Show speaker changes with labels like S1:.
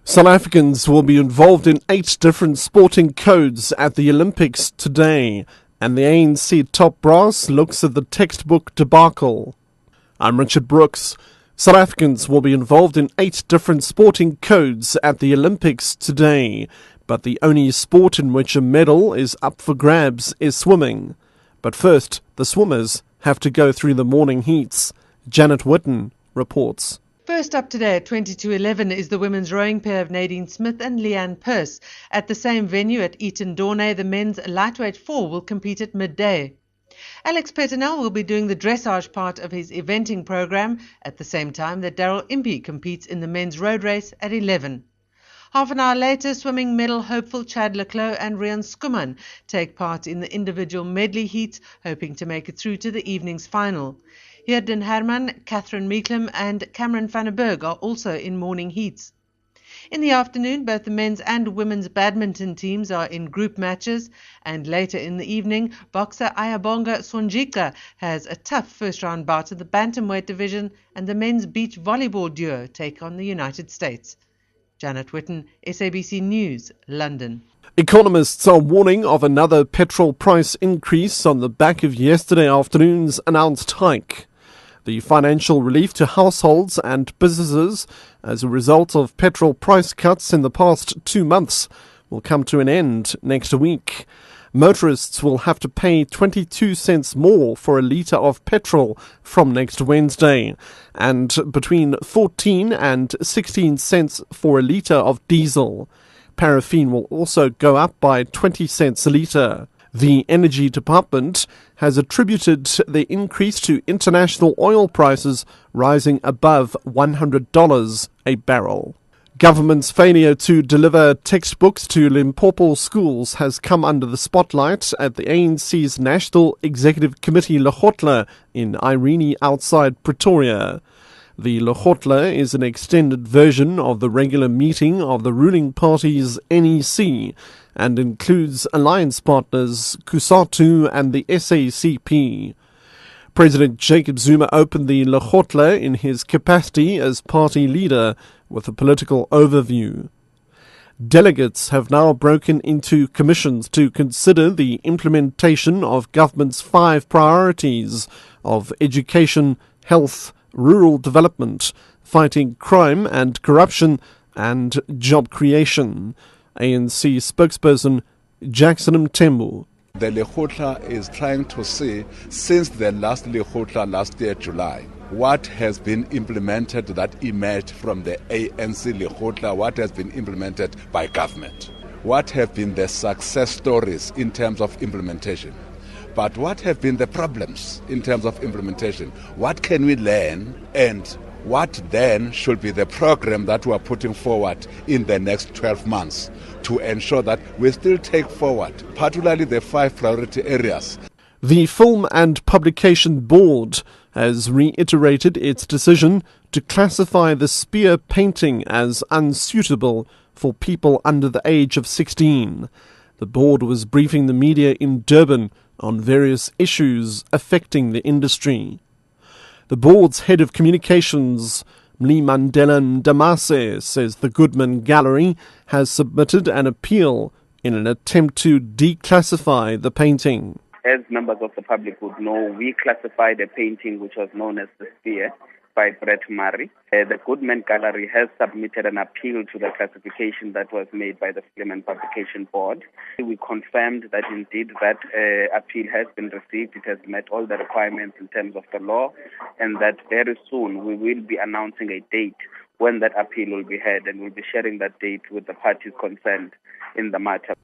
S1: South Africans will be involved in 8 different sporting codes at the Olympics today, and the ANC top brass looks at the textbook debacle. I'm Richard Brooks. South Africans will be involved in 8 different sporting codes at the Olympics today, but the only sport in which a medal is up for grabs is swimming. But first, the swimmers have to go through the morning heats. Janet Whitton reports.
S2: First up today at 22:11 is the women's rowing pair of Nadine Smith and Leanne Pearce. At the same venue at Eton Dornay, the men's lightweight 4 will compete at midday. Alex Petrol will be doing the dressage part of his eventing program at the same time that Daryl Impey competes in the men's road race at 11. Half an hour later, swimming medal hopeful Chad Leclos and Rian Skuman take part in the individual medley heats, hoping to make it through to the evening's final. Hierden Herman, Catherine Meeklem and Cameron van der Berg are also in morning heats. In the afternoon, both the men's and women's badminton teams are in group matches, and later in the evening, boxer Ayabonga Sonjika has a tough first-round bout of the bantamweight division, and the men's beach volleyball duo take on the United States. Janet Whitton, SABC News, London.
S1: Economists are warning of another petrol price increase on the back of yesterday afternoon's announced hike. The financial relief to households and businesses as a result of petrol price cuts in the past 2 months will come to an end next week. Motorists will have to pay 22 cents more for a litre of petrol from next Wednesday, and between 14 and 16 cents for a litre of diesel. Paraffin will also go up by 20 cents a litre. The Energy Department has attributed the increase to international oil prices rising above $100 a barrel. Government's failure to deliver textbooks to Limpopo schools has come under the spotlight at the ANC's National Executive Committee Lekgotla in Irene outside Pretoria. The Lekgotla is an extended version of the regular meeting of the ruling party's NEC and includes alliance partners COSATU and the SACP. President Jacob Zuma opened the Lekgotla in his capacity as party leader with a political overview. Delegates have now broken into commissions to consider the implementation of government's 5 priorities of education, health, rural development, fighting crime and corruption, and job creation. ANC spokesperson Jackson Mthembu.
S3: The Lekgotla is trying to see, since the last Lekgotla last year, July, what has been implemented that emerged from the ANC Lekgotla, what has been implemented by government, what have been the success stories in terms of implementation, but what have been the problems in terms of implementation, what can we learn, and what then should be the program that we are putting forward in the next 12 months to ensure that we still take forward, particularly the 5 priority areas.
S1: The Film and Publication Board has reiterated its decision to classify the spear painting as unsuitable for people under the age of 16. The board was briefing the media in Durban on various issues affecting the industry. The board's head of communications, Mlimandela Ndamase, says the Goodman Gallery has submitted an appeal in an attempt to declassify the painting.
S4: As members of the public would know, we classified a painting which was known as the Spear by Brett Murray. The Goodman Gallery has submitted an appeal to the classification that was made by the Film and Publication Board. We confirmed that indeed that appeal has been received. It has met all the requirements in terms of the law, and that very soon we will be announcing a date when that appeal will be heard, and we'll be sharing that date with the parties concerned in the matter.